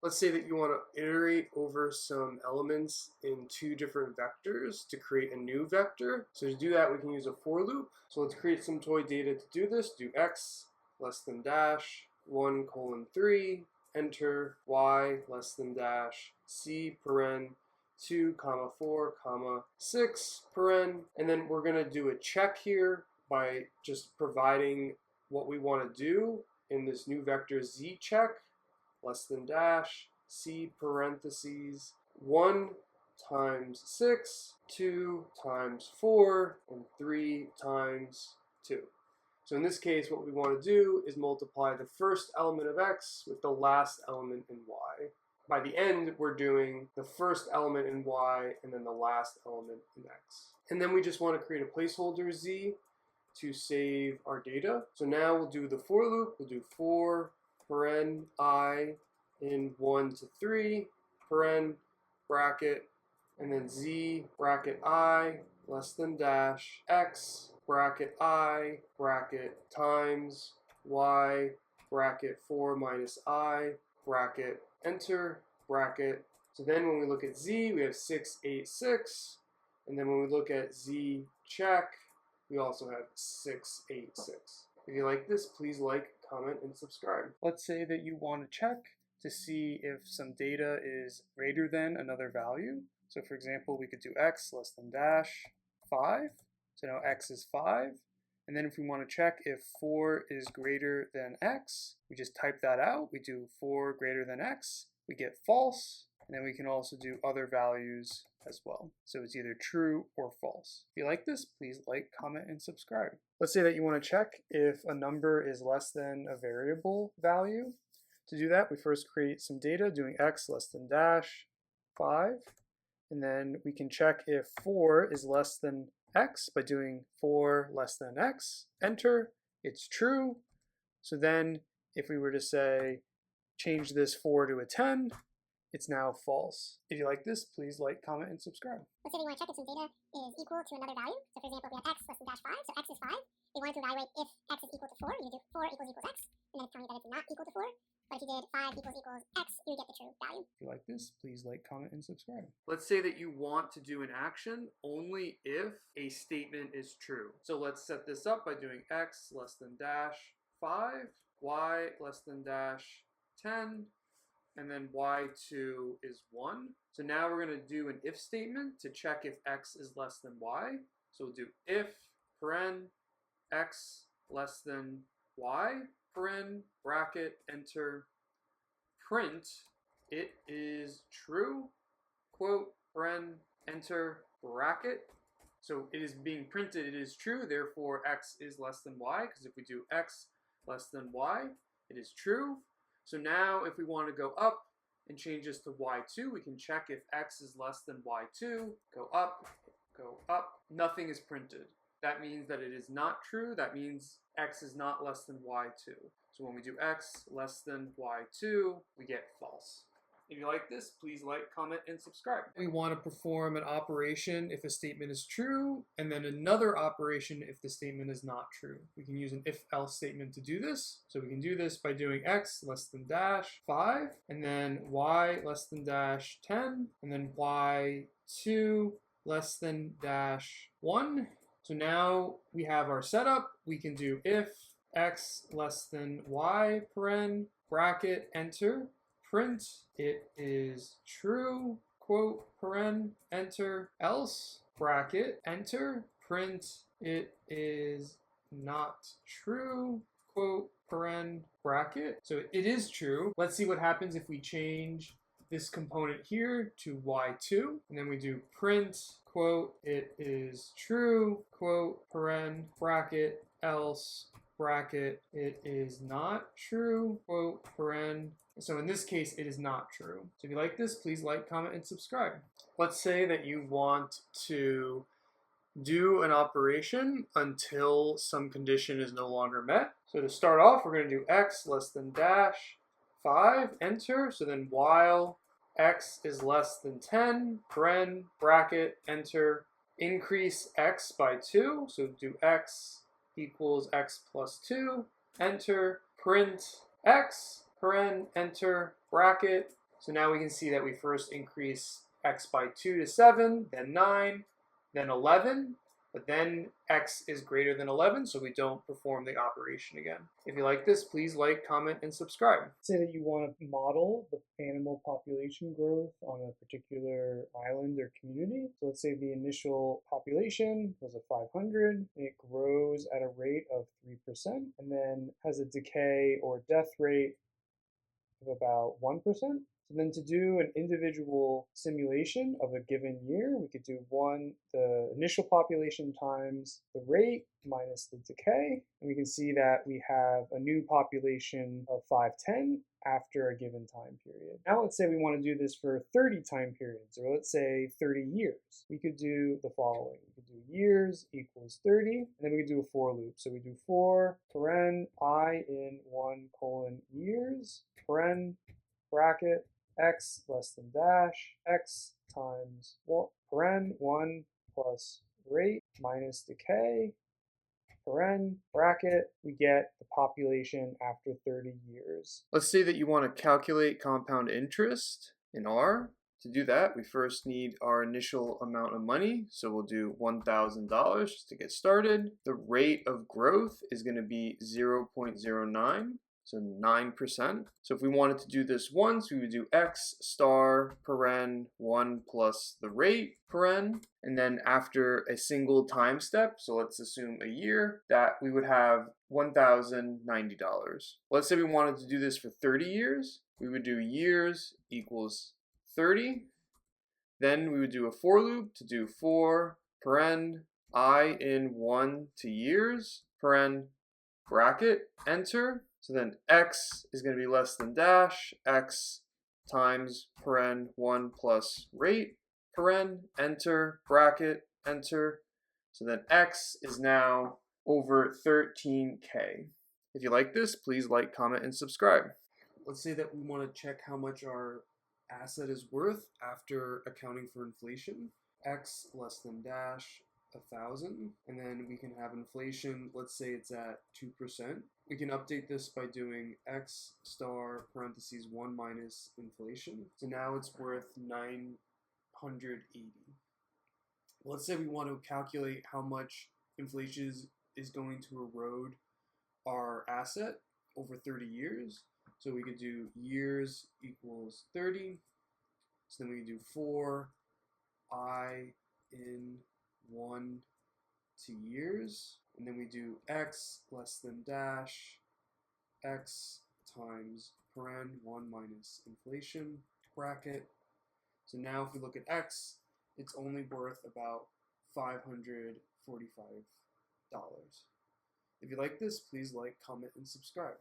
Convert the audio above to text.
Let's say that you want to iterate over some elements in two different vectors to create a new vector. So to do that, we can use a for loop. So let's create some toy data to do this. Do x less than dash 1 colon 3, enter y less than dash c paren 2 comma 4 comma 6 paren, and then we're going to do a check here by just providing what we want to do in this new vector z check less than dash c parentheses 1 times 6, 2 times 4, and 3 times 2. So in this case, what we want to do is multiply the first element of x with the last element in y. By the end, we're doing the first element in y and then the last element in x. And then we just want to create a placeholder z to save our data. So now we'll do the for loop. We'll do for paren I in 1 to 3, paren bracket, and then z bracket I less than dash x bracket I bracket times y bracket 4 minus I bracket enter bracket. So then when we look at z, we have 6, 8, 6, and then when we look at z check, we also have 6, 8, 6. If you like this, please like, comment, and subscribe. Let's say that you want to check to see if some data is greater than another value. So for example, we could do x less than dash 5. So now x is 5. And then if we want to check if 4 is greater than x, we just type that out. We do 4 greater than x. We get false. And then we can also do other values as well. So it's either true or false. If you like this, please like, comment, and subscribe. Let's say that you want to check if a number is less than a variable value. To do that, we first create some data doing x less than dash 5. And then we can check if 4 is less than x by doing 4 less than x. Enter. It's true. So then if we were to say change this 4 to a 10, it's now false. If you like this, please like, comment, and subscribe. Let's say we want to check if some data is equal to another value. So for example, if we have x less than dash 5, so x is 5. We wanted to evaluate if x is equal to 4. You can do 4 equals x, and then it's telling you that it's not equal to 4. But if you did 5 equals x, you would get the true value. If you like this, please like, comment, and subscribe. Let's say that you want to do an action only if a statement is true. So let's set this up by doing x less than dash 5, y less than dash 10, and then y2 is 1. So now we're going to do an if statement to check if x is less than y. So we'll do if paren x less than y, paren bracket enter print it is true, quote paren enter bracket. So it is being printed, it is true, therefore x is less than y, because if we do x less than y, it is true. So now if we want to go up and change this to y2, we can check if x is less than y2, go up, nothing is printed. That means that it is not true. That means x is not less than y2. So when we do x less than y2, we get false. If you like this, please like, comment, and subscribe. We want to perform an operation if a statement is true, and then another operation if the statement is not true. We can use an if-else statement to do this. So we can do this by doing x less than dash 5, and then y less than dash 10, and then y2 less than dash 1. So now we have our setup. We can do if x less than y paren bracket enter print it is true, quote paren enter else bracket enter print it is not true, quote paren bracket. So it is true. Let's see what happens if we change this component here to y2, and then we do print quote it is true, quote paren bracket else bracket it is not true, quote paren. So in this case, it is not true. So if you like this, please like, comment, and subscribe. Let's say that you want to do an operation until some condition is no longer met. So to start off, we're going to do x less than dash 5, enter. So then while x is less than 10, paren bracket enter increase x by 2. So do x equals x plus 2, enter print x paren enter bracket So now we can see that we first increase x by 2 to 7, then 9, then 11, but then x is greater than 11, so we don't perform the operation again. If you like this, please like, comment, and subscribe. Say that you want to model the animal population growth on a particular island or community. So let's say the initial population was a 500, and it grows at a rate of 3%, and then has a decay or death rate of about 1%. So then to do an individual simulation of a given year, we could do the initial population times the rate minus the decay. And we can see that we have a new population of 510 after a given time period. Now let's say we want to do this for 30 time periods, or let's say 30 years. We could do the following. We could do years equals 30, and then we could do a for loop. So we do for paren I in 1 colon years, paren bracket x less than dash x times paren 1 plus rate minus decay, paren bracket, we get the population after 30 years. Let's say that you want to calculate compound interest in R. To do that, we first need our initial amount of money, so we'll do $1,000 just to get started. The rate of growth is going to be 0.09. So 9%. So if we wanted to do this once, we would do x star paren 1 plus the rate paren, and then after a single time step, so let's assume a year, that we would have $1,090. Let's say we wanted to do this for 30 years. We would do years equals 30. Then we would do a for loop to do for paren I in 1 to years, paren bracket, enter. So then x is going to be less than dash x times paren 1 plus rate, paren, enter, bracket, enter. So then x is now over 13K. If you like this, please like, comment, and subscribe. Let's say that we want to check how much our asset is worth after accounting for inflation. X less than dash 1,000, and then we can have inflation, let's say it's at 2%. We can update this by doing x star parentheses 1 minus inflation. So now it's worth 980. Let's say we want to calculate how much inflation is going to erode our asset over 30 years. So we could do years equals 30. So then we can do for I in 1 to years, and then we do x less than dash x times paren 1 minus inflation bracket. So now if we look at x, it's only worth about $545. If you like this, please like, comment, and subscribe.